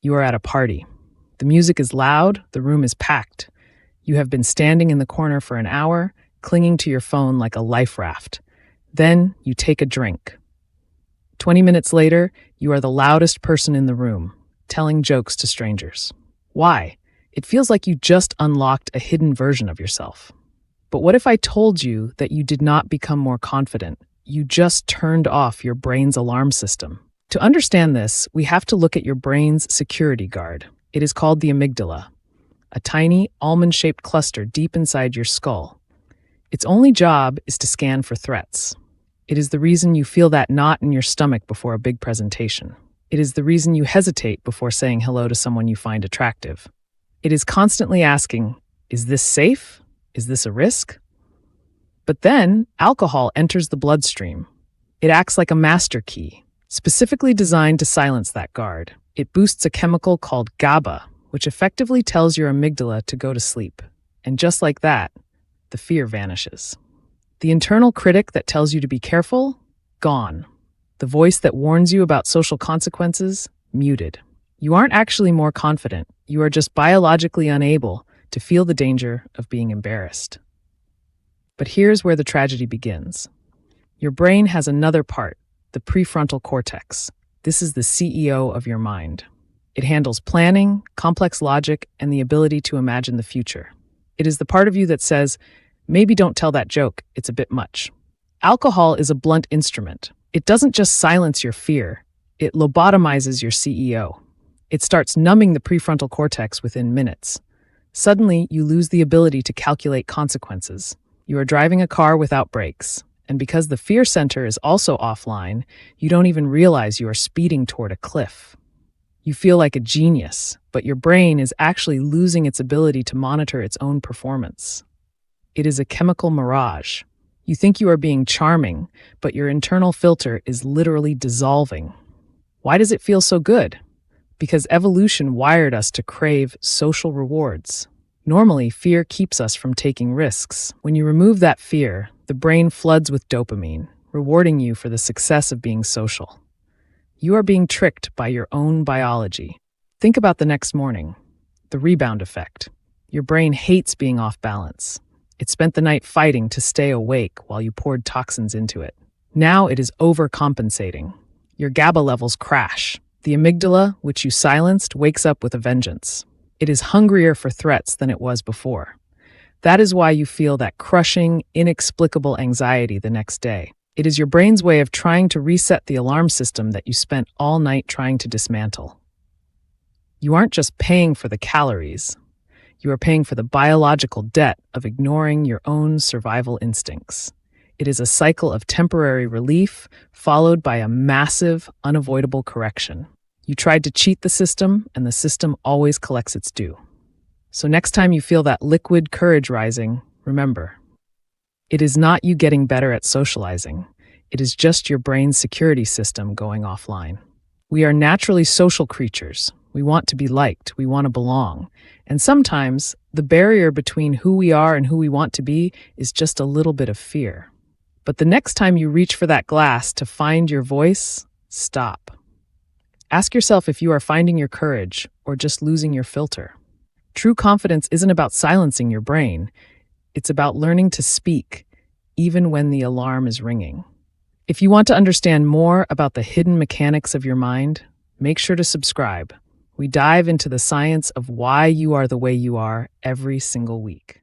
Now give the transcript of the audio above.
You are at a party. The music is loud, the room is packed. You have been standing in the corner for an hour, clinging to your phone like a life raft. Then you take a drink. 20 minutes later, you are the loudest person in the room, telling jokes to strangers. Why? It feels like you just unlocked a hidden version of yourself. But what if I told you that you did not become more confident? You just turned off your brain's alarm system. To understand this, we have to look at your brain's security guard. It is called the amygdala, a tiny, almond-shaped cluster deep inside your skull. Its only job is to scan for threats. It is the reason you feel that knot in your stomach before a big presentation. It is the reason you hesitate before saying hello to someone you find attractive. It is constantly asking, is this safe? Is this a risk? But then, alcohol enters the bloodstream. It acts like a master key, specifically designed to silence that guard. It boosts a chemical called GABA, which effectively tells your amygdala to go to sleep. And just like that, the fear vanishes. The internal critic that tells you to be careful, gone. The voice that warns you about social consequences, muted. You aren't actually more confident. You are just biologically unable to feel the danger of being embarrassed. But here's where the tragedy begins. Your brain has another part, the prefrontal cortex. This is the CEO of your mind. It handles planning, complex logic, and the ability to imagine the future. It is the part of you that says, maybe don't tell that joke, it's a bit much. Alcohol is a blunt instrument. It doesn't just silence your fear, it lobotomizes your CEO. It starts numbing the prefrontal cortex within minutes. Suddenly, you lose the ability to calculate consequences. You are driving a car without brakes, and because the fear center is also offline, you don't even realize you are speeding toward a cliff. You feel like a genius, but your brain is actually losing its ability to monitor its own performance. It is a chemical mirage. You think you are being charming, but your internal filter is literally dissolving. Why does it feel so good? Because evolution wired us to crave social rewards. Normally, fear keeps us from taking risks. When you remove that fear, the brain floods with dopamine, rewarding you for the success of being social. You are being tricked by your own biology. Think about the next morning, the rebound effect. Your brain hates being off balance. It spent the night fighting to stay awake while you poured toxins into it. Now it is overcompensating. Your GABA levels crash. The amygdala, which you silenced, wakes up with a vengeance. It is hungrier for threats than it was before. That is why you feel that crushing, inexplicable anxiety the next day. It is your brain's way of trying to reset the alarm system that you spent all night trying to dismantle. You aren't just paying for the calories. You are paying for the biological debt of ignoring your own survival instincts. It is a cycle of temporary relief followed by a massive, unavoidable correction. You tried to cheat the system, and the system always collects its due. So next time you feel that liquid courage rising, remember, it is not you getting better at socializing. It is just your brain's security system going offline. We are naturally social creatures. We want to be liked. We want to belong. And sometimes the barrier between who we are and who we want to be is just a little bit of fear. But the next time you reach for that glass to find your voice, stop. Ask yourself if you are finding your courage or just losing your filter. True confidence isn't about silencing your brain. It's about learning to speak, even when the alarm is ringing. If you want to understand more about the hidden mechanics of your mind, make sure to subscribe. We dive into the science of why you are the way you are every single week.